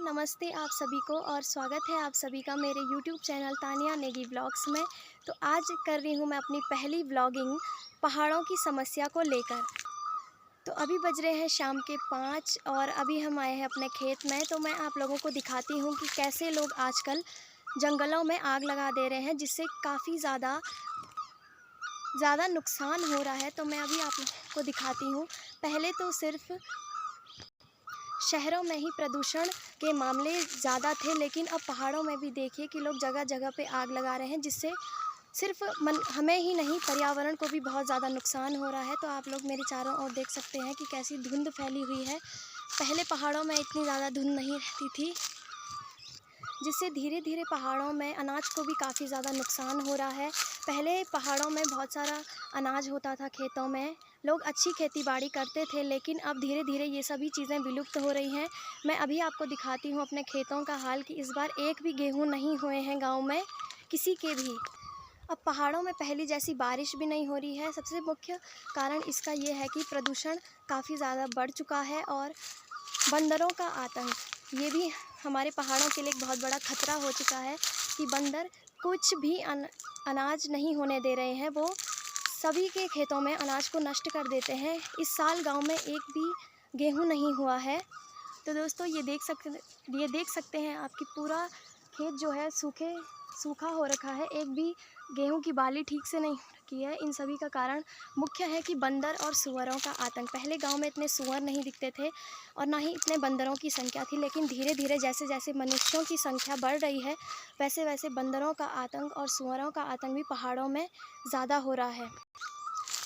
नमस्ते आप सभी को और स्वागत है आप सभी का मेरे YouTube channel Tania Negi vlogs में। तो आज कर रही हूँ मैं अपनी पहली व्लॉगिंग पहाड़ों की समस्या को लेकर। तो अभी बज रहे हैं शाम के 5 और अभी हम आए हैं अपने खेत में। तो मैं आप लोगों को दिखाती हूँ कि कैसे लोग आजकल जंगलों में आग लगा दे रहे हैं, जिससे काफ़ी ज़्यादा नुकसान हो रहा है। तो मैं अभी आप लोगों को दिखाती हूँ। पहले तो सिर्फ शहरों में ही प्रदूषण के मामले ज़्यादा थे, लेकिन अब पहाड़ों में भी देखिए कि लोग जगह जगह पे आग लगा रहे हैं, जिससे सिर्फ हमें ही नहीं पर्यावरण को भी बहुत ज़्यादा नुकसान हो रहा है। तो आप लोग मेरे चारों ओर देख सकते हैं कि कैसी धुंध फैली हुई है। पहले पहाड़ों में इतनी ज़्यादा धुंध नहीं रहती थी, जिससे धीरे धीरे पहाड़ों में अनाज को भी काफ़ी ज़्यादा नुकसान हो रहा है। पहले पहाड़ों में बहुत सारा अनाज होता था, खेतों में लोग अच्छी खेती बाड़ी करते थे, लेकिन अब धीरे धीरे ये सभी चीज़ें विलुप्त हो रही हैं। मैं अभी आपको दिखाती हूँ अपने खेतों का हाल कि इस बार एक भी गेहूँ नहीं हुए हैं गाँव में किसी के भी। अब पहाड़ों में पहली जैसी बारिश भी नहीं हो रही है। सबसे मुख्य कारण इसका ये है कि प्रदूषण काफ़ी ज़्यादा बढ़ चुका है और बंदरों का आतंक, ये भी हमारे पहाड़ों के लिए एक बहुत बड़ा खतरा हो चुका है कि बंदर कुछ भी अनाज नहीं होने दे रहे हैं। वो सभी के खेतों में अनाज को नष्ट कर देते हैं। इस साल गांव में एक भी गेहूं नहीं हुआ है। तो दोस्तों ये देख सकते हैं आपकी पूरा खेत जो है सूखा हो रखा है। एक भी गेहूं की बाली ठीक से नहीं हो रखी है। इन सभी का कारण मुख्य है कि बंदर और सूअरों का आतंक। पहले गांव में इतने सूअर नहीं दिखते थे और ना ही इतने बंदरों की संख्या थी, लेकिन धीरे धीरे जैसे जैसे मनुष्यों की संख्या बढ़ रही है, वैसे वैसे बंदरों का आतंक और सूअरों का आतंक भी पहाड़ों में ज़्यादा हो रहा है।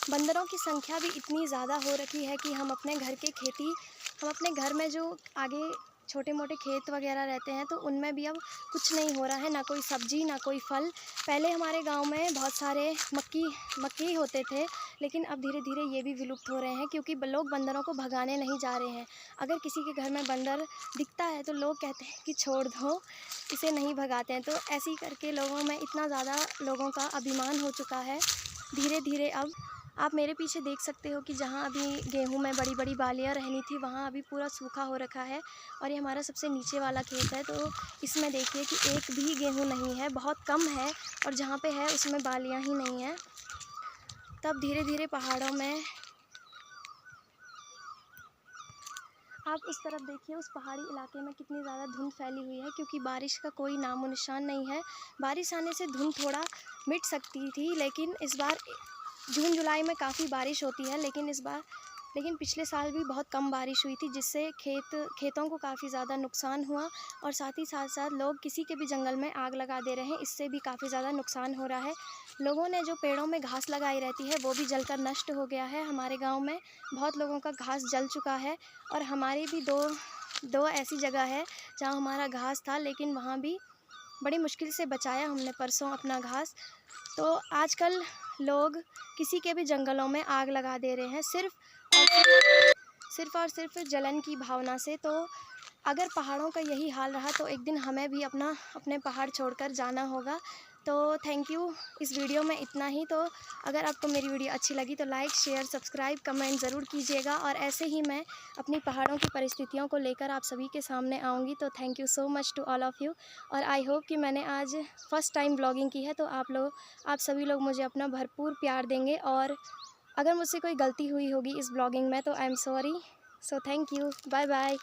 बंदरों की संख्या भी इतनी ज़्यादा हो रखी है कि हम अपने घर में जो आगे छोटे मोटे खेत वगैरह रहते हैं, तो उनमें भी अब कुछ नहीं हो रहा है, ना कोई सब्जी ना कोई फल। पहले हमारे गांव में बहुत सारे मक्की होते थे, लेकिन अब धीरे धीरे ये भी विलुप्त हो रहे हैं, क्योंकि लोग बंदरों को भगाने नहीं जा रहे हैं। अगर किसी के घर में बंदर दिखता है तो लोग कहते हैं कि छोड़ दो, इसे नहीं भगाते हैं। तो ऐसे ही करके लोगों में इतना ज़्यादा लोगों का अभिमान हो चुका है। धीरे धीरे अब आप मेरे पीछे देख सकते हो कि जहाँ अभी गेहूं में बड़ी बड़ी बालियाँ रहनी थी, वहाँ अभी पूरा सूखा हो रखा है। और ये हमारा सबसे नीचे वाला खेत है, तो इसमें देखिए कि एक भी गेहूं नहीं है, बहुत कम है, और जहाँ पे है उसमें बालियाँ ही नहीं हैं। तब धीरे धीरे पहाड़ों में आप उस तरफ देखिए, उस पहाड़ी इलाके में कितनी ज़्यादा धुंध फैली हुई है, क्योंकि बारिश का कोई नामो निशान नहीं है। बारिश आने से धुंध थोड़ा मिट सकती थी, लेकिन इस बार जून जुलाई में काफ़ी बारिश होती है, लेकिन पिछले साल भी बहुत कम बारिश हुई थी, जिससे खेतों को काफ़ी ज़्यादा नुकसान हुआ। और साथ ही साथ लोग किसी के भी जंगल में आग लगा दे रहे हैं, इससे भी काफ़ी ज़्यादा नुकसान हो रहा है। लोगों ने जो पेड़ों में घास लगाई रहती है, वो भी जलकर नष्ट हो गया है। हमारे गांव में बहुत लोगों का घास जल चुका है, और हमारी भी दो ऐसी जगह है जहाँ हमारा घास था, लेकिन वहाँ भी बड़ी मुश्किल से बचाया हमने परसों अपना घास। तो आजकल लोग किसी के भी जंगलों में आग लगा दे रहे हैं, सिर्फ और सिर्फ जलन की भावना से। तो अगर पहाड़ों का यही हाल रहा तो एक दिन हमें भी अपने पहाड़ छोड़कर जाना होगा। तो थैंक यू, इस वीडियो में इतना ही। तो अगर आपको मेरी वीडियो अच्छी लगी तो लाइक शेयर सब्सक्राइब कमेंट ज़रूर कीजिएगा, और ऐसे ही मैं अपनी पहाड़ों की परिस्थितियों को लेकर आप सभी के सामने आऊँगी। तो thank you so much to all of you. और आई होप कि मैंने आज फ़र्स्ट टाइम ब्लॉगिंग की है, तो आप सभी लोग मुझे अपना भरपूर प्यार देंगे। और अगर मुझसे कोई गलती हुई होगी इस ब्लॉगिंग में तो I am sorry. So thank you, bye bye.